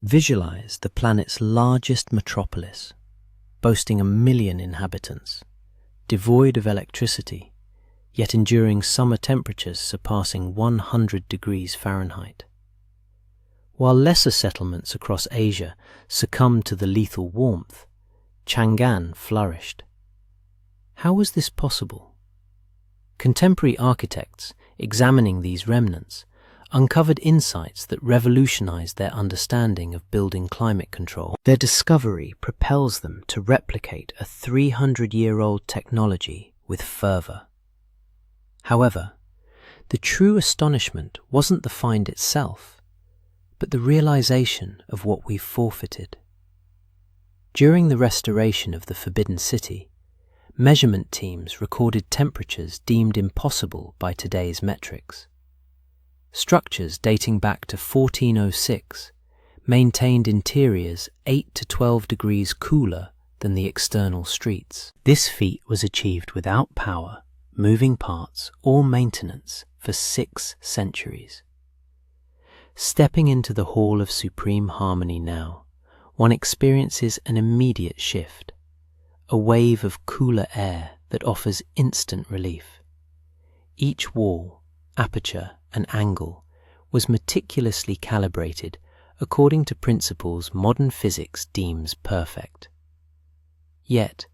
Visualize the planet's largest metropolis, boasting 1 million inhabitants, devoid of electricity, yet enduring summer temperatures surpassing 100 degrees Fahrenheit. While lesser settlements across Asia succumbed to the lethal warmth, Chang'an flourished. How was this possible? Contemporary architects, examining these remnants, uncovered insights that revolutionized their understanding of building climate control. Their discovery propels them to replicate a 300-year-old technology with fervor. However, the true astonishment wasn't the find itself, but the realization of what we've forfeited. During the restoration of the Forbidden City, measurement teams recorded temperatures deemed impossible by today's metrics. Structures dating back to 1406 maintained interiors 8 to 12 degrees cooler than the external streets. This feat was achieved without power, moving parts, or maintenance for 6 centuries. Stepping into the Hall of Supreme Harmony now, one experiences an immediate shift, a wave of cooler air that offers instant relief. Each wall, aperture, and angle was meticulously calibrated according to principles modern physics deems perfect. Yet,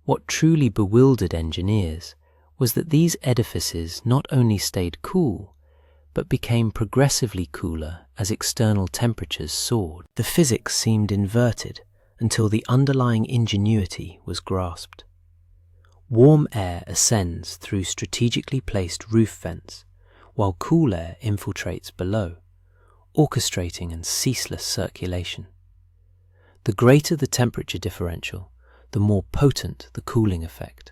what truly bewildered engineers was that these edifices not only stayed cool, but became progressively cooler as external temperatures soared. The physics seemed inverted until the underlying ingenuity was grasped. Warm air ascends through strategically placed roof vents, while cool air infiltrates below, orchestrating a ceaseless circulation. The greater the temperature differential, the more potent the cooling effect.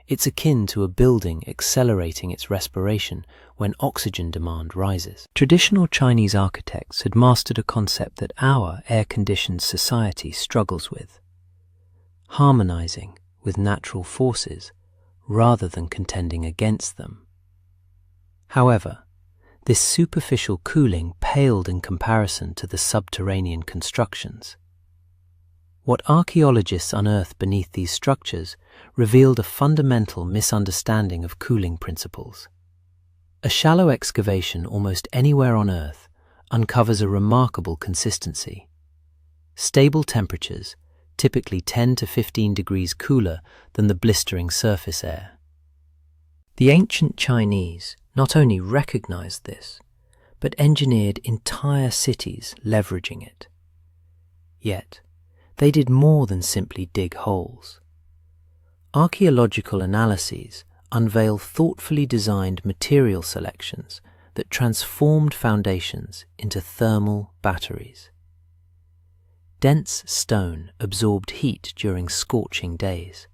It's akin to a building accelerating its respiration when oxygen demand rises. Traditional Chinese architects had mastered a concept that our air-conditioned society struggles with: harmonizing with natural forces rather than contending against them. However, this superficial cooling paled in comparison to the subterranean constructions. What archaeologists unearthed beneath these structures revealed a fundamental misunderstanding of cooling principles. A shallow excavation almost anywhere on Earth uncovers a remarkable consistency. Stable temperatures, typically 10 to 15 degrees cooler than the blistering surface air. The ancient Chinese not only recognized this, but engineered entire cities leveraging it. Yet, they did more than simply dig holes. Archaeological analyses unveil thoughtfully designed material selections that transformed foundations into thermal batteries. Dense stone absorbed heat during scorching days,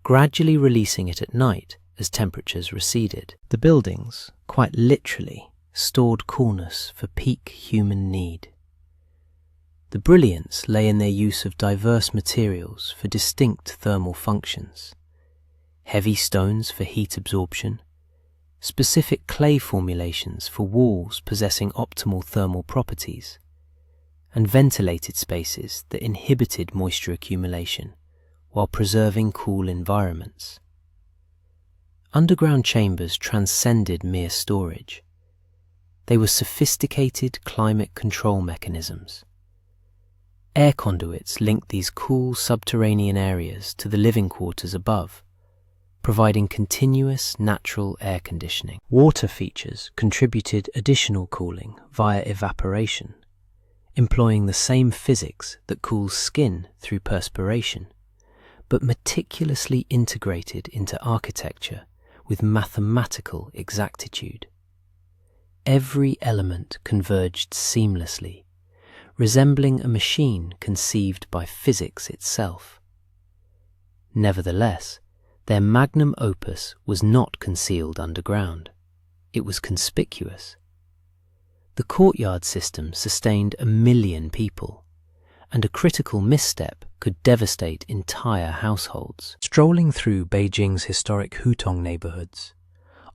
gradually releasing it at night as temperatures receded. The buildings, quite literally, stored coolness for peak human need. The brilliance lay in their use of diverse materials for distinct thermal functions. Heavy stones for heat absorption, specific clay formulations for walls possessing optimal thermal properties, and ventilated spaces that inhibited moisture accumulation while preserving cool environments. Underground chambers transcended mere storage. They were sophisticated climate control mechanisms. Air conduits linked these cool subterranean areas to the living quarters above, providing continuous natural air conditioning. Water features contributed additional cooling via evaporation, employing the same physics that cools skin through perspiration, but meticulously integrated into architecture with mathematical exactitude. Every element converged seamlessly, resembling a machine conceived by physics itself. Nevertheless, their magnum opus was not concealed underground. It was conspicuous. The courtyard system sustained 1 million people, and a critical misstep could devastate entire households. Strolling through Beijing's historic Hutong neighborhoods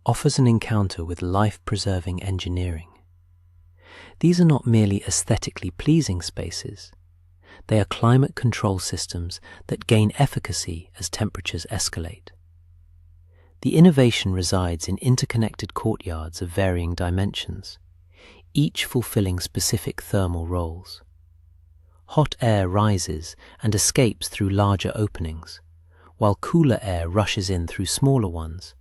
offers an encounter with life-preserving engineering. These are not merely aesthetically pleasing spaces. They are climate control systems that gain efficacy as temperatures escalate. The innovation resides in interconnected courtyards of varying dimensions, each fulfilling specific thermal roles. Hot air rises and escapes through larger openings, while cooler air rushes in through smaller ones,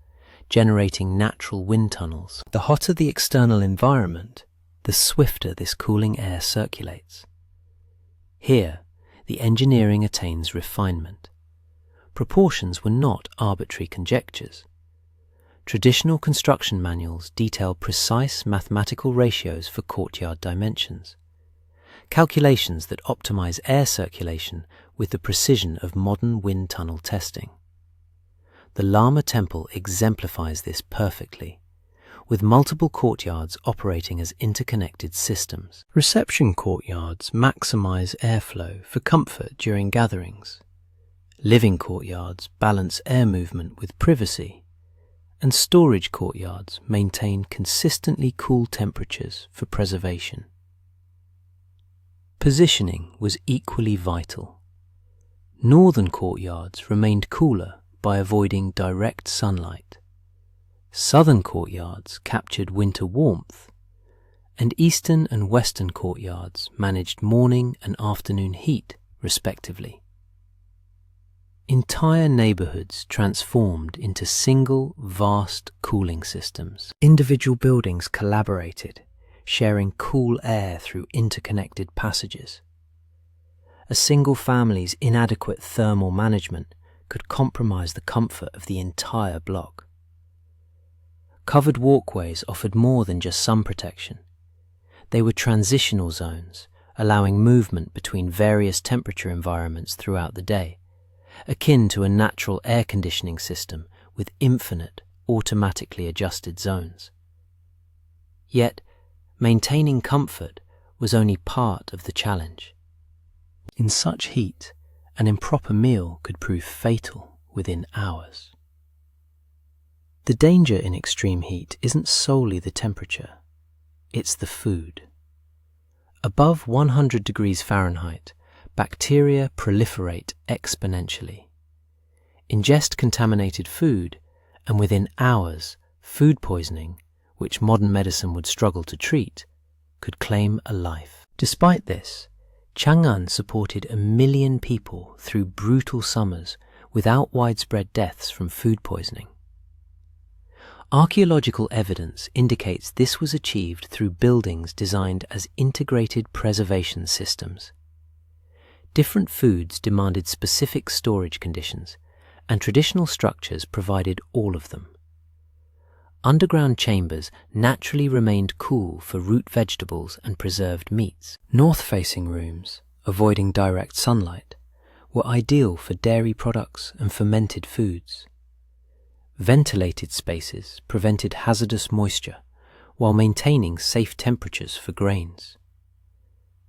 generating natural wind tunnels. The hotter the external environment, the swifter this cooling air circulates. Here, the engineering attains refinement. Proportions were not arbitrary conjectures. Traditional construction manuals detail precise mathematical ratios for courtyard dimensions, calculations that optimize air circulation with the precision of modern wind tunnel testing. The Lama Temple exemplifies this perfectly, with multiple courtyards operating as interconnected systems. Reception courtyards maximize airflow for comfort during gatherings. Living courtyards balance air movement with privacy, and storage courtyards maintain consistently cool temperatures for preservation. Positioning was equally vital. Northern courtyards remained cooler by avoiding direct sunlight. Southern courtyards captured winter warmth, and eastern and western courtyards managed morning and afternoon heat, respectively. Entire neighborhoods transformed into single, vast cooling systems. Individual buildings collaborated, sharing cool air through interconnected passages. A single family's inadequate thermal management could compromise the comfort of the entire block. Covered walkways offered more than just sun protection. They were transitional zones, allowing movement between various temperature environments throughout the day, akin to a natural air conditioning system with infinite, automatically adjusted zones. Yet, maintaining comfort was only part of the challenge. In such heat, an improper meal could prove fatal within hours. The danger in extreme heat isn't solely the temperature, it's the food. Above 100 degrees Fahrenheit, bacteria proliferate exponentially. Ingest contaminated food, and within hours, food poisoning, which modern medicine would struggle to treat, could claim a life. Despite this, Chang'an supported 1 million people through brutal summers without widespread deaths from food poisoning. Archaeological evidence indicates this was achieved through buildings designed as integrated preservation systems. Different foods demanded specific storage conditions, and traditional structures provided all of them. Underground chambers naturally remained cool for root vegetables and preserved meats. North-facing rooms, avoiding direct sunlight, were ideal for dairy products and fermented foods. Ventilated spaces prevented hazardous moisture while maintaining safe temperatures for grains.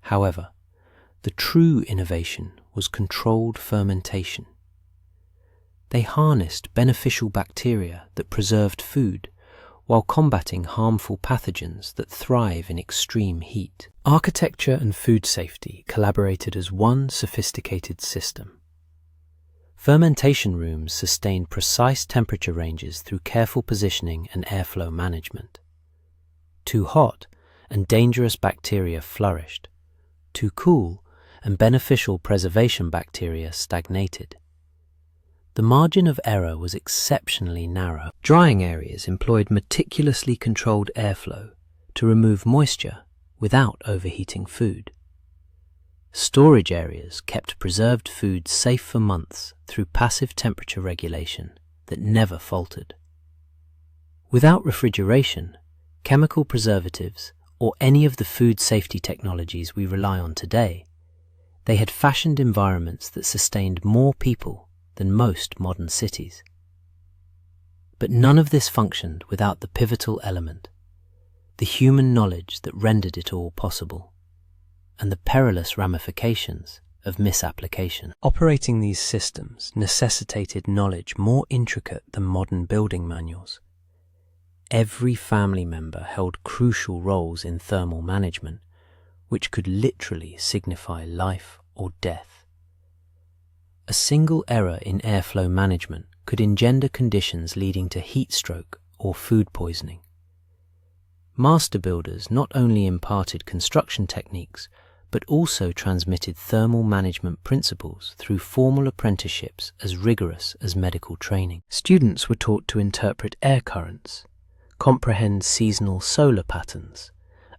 However, the true innovation was controlled fermentation. They harnessed beneficial bacteria that preserved food while combating harmful pathogens that thrive in extreme heat. Architecture and food safety collaborated as one sophisticated system. Fermentation rooms sustained precise temperature ranges through careful positioning and airflow management. Too hot and dangerous bacteria flourished. Too cool and beneficial preservation bacteria stagnated. The margin of error was exceptionally narrow. Drying areas employed meticulously controlled airflow to remove moisture without overheating food. Storage areas kept preserved food safe for months through passive temperature regulation that never faltered. Without refrigeration, chemical preservatives, or any of the food safety technologies we rely on today, they had fashioned environments that sustained more people than most modern cities. But none of this functioned without the pivotal element, the human knowledge that rendered it all possible, and the perilous ramifications of misapplication. Operating these systems necessitated knowledge more intricate than modern building manuals. Every family member held crucial roles in thermal management, which could literally signify life or death. A single error in airflow management could engender conditions leading to heat stroke or food poisoning. Master builders not only imparted construction techniques, but also transmitted thermal management principles through formal apprenticeships as rigorous as medical training. Students were taught to interpret air currents, comprehend seasonal solar patterns,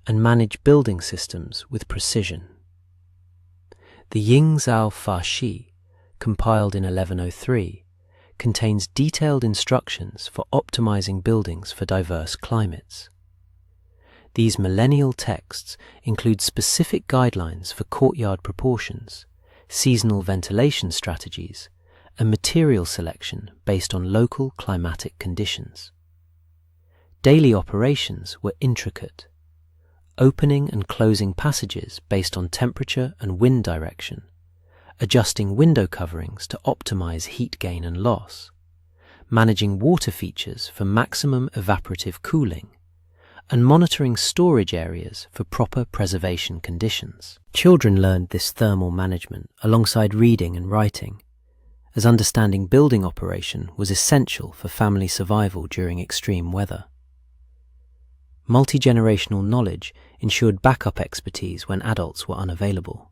and manage building systems with precision. The Yingzhou Fashi, compiled in 1103, contains detailed instructions for optimizing buildings for diverse climates. These millennial texts include specific guidelines for courtyard proportions, seasonal ventilation strategies, and material selection based on local climatic conditions. Daily operations were intricate, opening and closing passages based on temperature and wind direction, adjusting window coverings to optimize heat gain and loss, managing water features for maximum evaporative cooling, and monitoring storage areas for proper preservation conditions. Children learned this thermal management alongside reading and writing, as understanding building operation was essential for family survival during extreme weather. Multi-generational knowledge ensured backup expertise when adults were unavailable.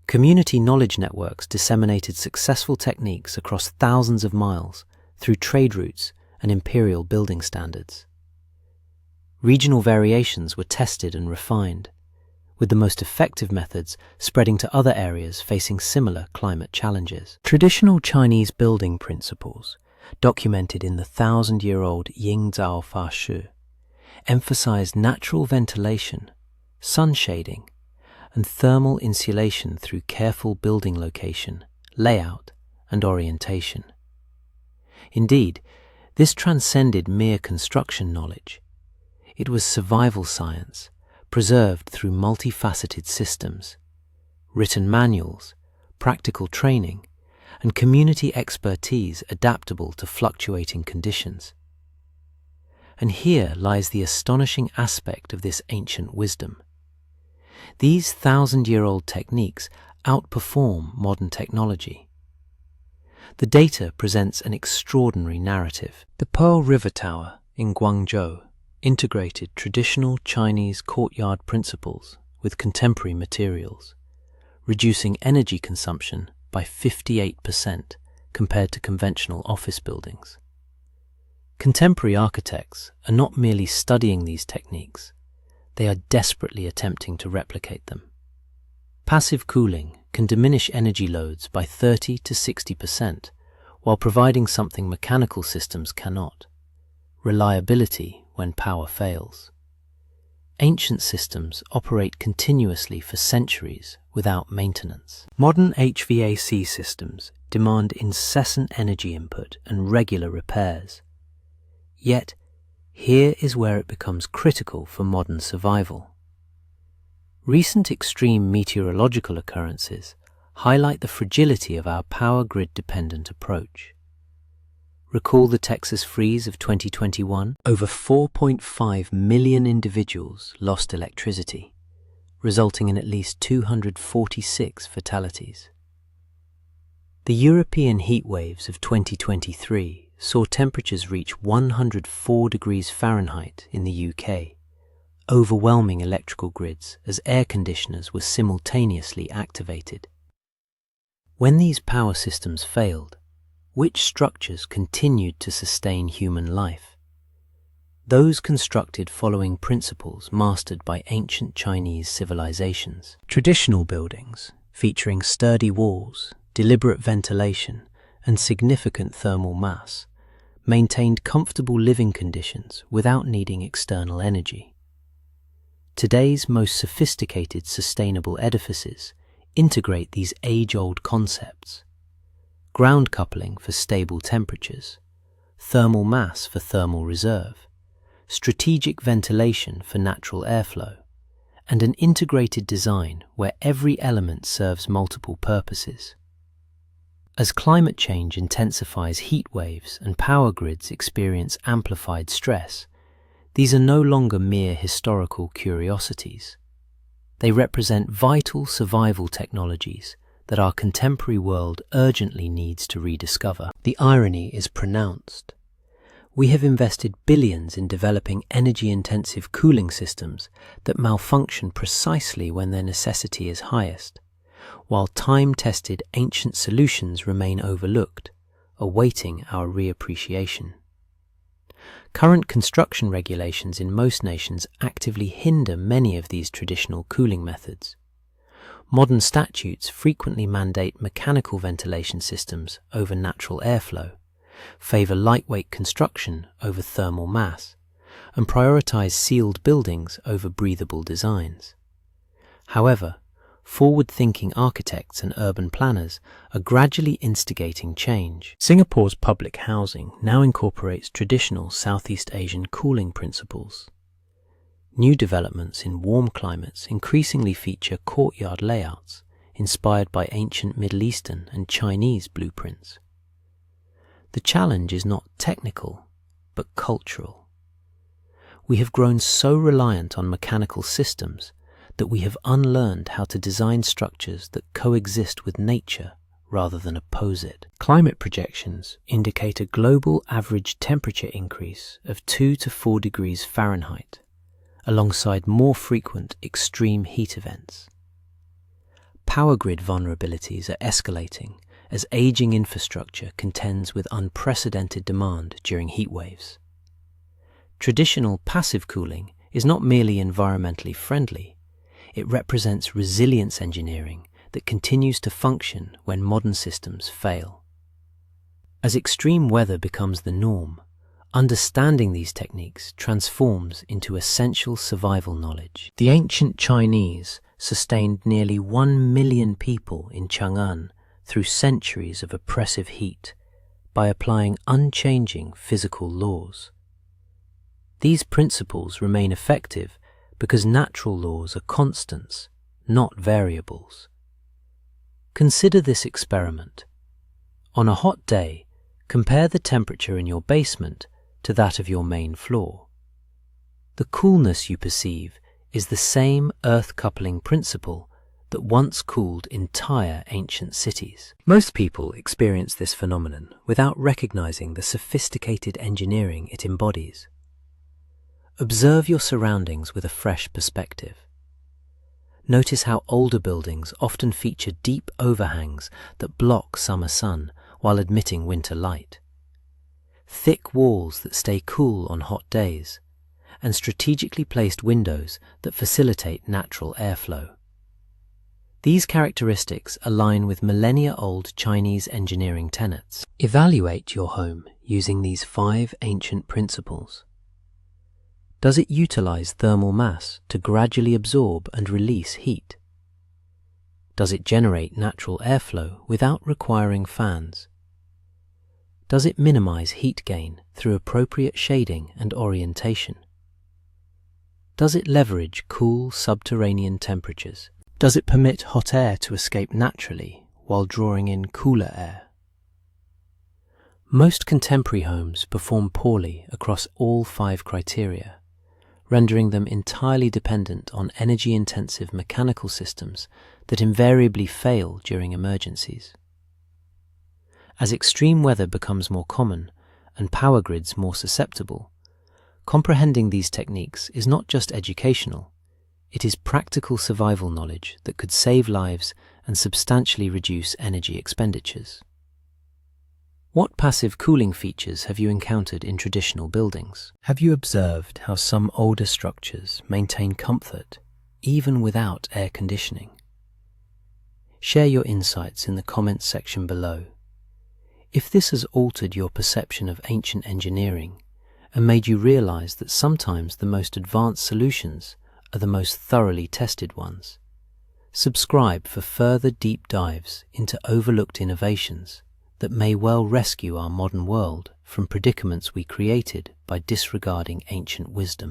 Community knowledge networks disseminated successful techniques across thousands of miles through trade routes and imperial building standards. Regional variations were tested and refined, with the most effective methods spreading to other areas facing similar climate challenges. Traditional Chinese building principles, documented in the 1,000-year-old Yingzhou Fashi, emphasized natural ventilation, sun shading, and thermal insulation through careful building location, layout, and orientation. Indeed, this transcended mere construction knowledge. It was survival science, preserved through multifaceted systems, written manuals, practical training, and community expertise adaptable to fluctuating conditions. And here lies the astonishing aspect of this ancient wisdom. These 1,000-year-old techniques outperform modern technology. The data presents an extraordinary narrative. The Pearl River Tower in Guangzhou integrated traditional Chinese courtyard principles with contemporary materials, reducing energy consumption by 58% compared to conventional office buildings. Contemporary architects are not merely studying these techniques, they are desperately attempting to replicate them. Passive cooling can diminish energy loads by 30 to 60%, while providing something mechanical systems cannot: reliability when power fails. Ancient systems operate continuously for centuries without maintenance. Modern HVAC systems demand incessant energy input and regular repairs. Yet, here is where it becomes critical for modern survival. Recent extreme meteorological occurrences highlight the fragility of our power grid-dependent approach. Recall the Texas freeze of 2021? Over 4.5 million individuals lost electricity, resulting in at least 246 fatalities. The European heat waves of 2023 saw temperatures reach 104 degrees Fahrenheit in the UK, overwhelming electrical grids as air conditioners were simultaneously activated. When these power systems failed, which structures continued to sustain human life? Those constructed following principles mastered by ancient Chinese civilizations. Traditional buildings, featuring sturdy walls, deliberate ventilation, and significant thermal mass, maintained comfortable living conditions without needing external energy. Today's most sophisticated sustainable edifices integrate these age-old concepts: ground coupling for stable temperatures, thermal mass for thermal reserve, strategic ventilation for natural airflow, and an integrated design where every element serves multiple purposes. As climate change intensifies heat waves and power grids experience amplified stress, these are no longer mere historical curiosities. They represent vital survival technologies that our contemporary world urgently needs to rediscover. The irony is pronounced. We have invested billions in developing energy-intensive cooling systems that malfunction precisely when their necessity is highest, while time-tested ancient solutions remain overlooked, awaiting our reappreciation. Current construction regulations in most nations actively hinder many of these traditional cooling methods. Modern statutes frequently mandate mechanical ventilation systems over natural airflow, favor lightweight construction over thermal mass, and prioritize sealed buildings over breathable designs. However, forward-thinking architects and urban planners are gradually instigating change. Singapore's public housing now incorporates traditional Southeast Asian cooling principles. New developments in warm climates increasingly feature courtyard layouts inspired by ancient Middle Eastern and Chinese blueprints. The challenge is not technical, but cultural. We have grown so reliant on mechanical systems that we have unlearned how to design structures that coexist with nature rather than oppose it. Climate projections indicate a global average temperature increase of 2 to 4 degrees Fahrenheit, alongside more frequent extreme heat events. Power grid vulnerabilities are escalating as aging infrastructure contends with unprecedented demand during heat waves. Traditional passive cooling is not merely environmentally friendly, it represents resilience engineering that continues to function when modern systems fail. As extreme weather becomes the norm, understanding these techniques transforms into essential survival knowledge. The ancient Chinese sustained nearly 1 million people in Chang'an through centuries of oppressive heat by applying unchanging physical laws. These principles remain effective because natural laws are constants, not variables. Consider this experiment. On a hot day, compare the temperature in your basement to that of your main floor. The coolness you perceive is the same earth-coupling principle that once cooled entire ancient cities. Most people experience this phenomenon without recognizing the sophisticated engineering it embodies. Observe your surroundings with a fresh perspective. Notice how older buildings often feature deep overhangs that block summer sun while admitting winter light, thick walls that stay cool on hot days, and strategically placed windows that facilitate natural airflow. These characteristics align with millennia-old Chinese engineering tenets. Evaluate your home using these 5 ancient principles. Does it utilize thermal mass to gradually absorb and release heat? Does it generate natural airflow without requiring fans? Does it minimize heat gain through appropriate shading and orientation? Does it leverage cool subterranean temperatures? Does it permit hot air to escape naturally while drawing in cooler air? Most contemporary homes perform poorly across all 5 criteria, rendering them entirely dependent on energy-intensive mechanical systems that invariably fail during emergencies. As extreme weather becomes more common and power grids more susceptible, comprehending these techniques is not just educational, it is practical survival knowledge that could save lives and substantially reduce energy expenditures. What passive cooling features have you encountered in traditional buildings? Have you observed how some older structures maintain comfort even without air conditioning? Share your insights in the comments section below. If this has altered your perception of ancient engineering and made you realize that sometimes the most advanced solutions are the most thoroughly tested ones, subscribe for further deep dives into overlooked innovations that may well rescue our modern world from predicaments we created by disregarding ancient wisdom.